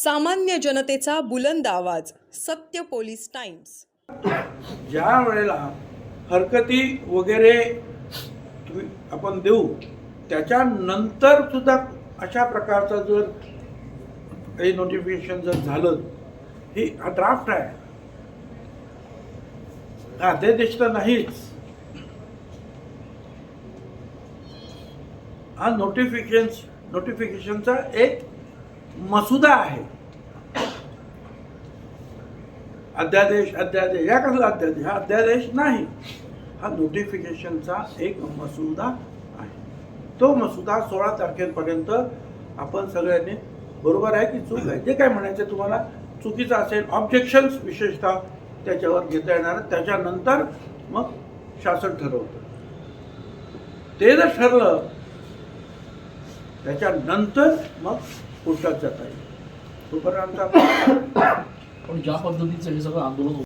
सामान्य जनतेचा बुलंद आवाज. सत्य पोलीस टाइम्स. ज्या वेळेला हरकती वगैरे आपण देऊ त्याच्यानंतर सुद्धा अशा प्रकारचं जर काही नोटिफिकेशन जर झालं, ही हा ड्राफ्ट आहे, हा अध्यादेश तर नाहीच, हा नोटिफिकेशनचा एक मसुदा आहे. अध्यादेश या कसला अध्यादेश? हा अध्यादेश नाही, हा नोटिफिकेशनचा एक मसुदा आहे. तो मसुदा 16 तारखेपर्यंत आपण सगळ्यांनी, बरोबर आहे की चूक आहे, जे काय म्हणायचं तुम्हाला चुकीचं असेल, ऑब्जेक्शन्स विशेषतः त्याच्यावर घेता येणार, त्याच्यानंतर मग शासन ठरवतं. ते जर ठरलं त्याच्यानंतर मग कोर्टात जाता येईल. तोपर्यंत पण ज्या पद्धतीचं हे सगळं आंदोलन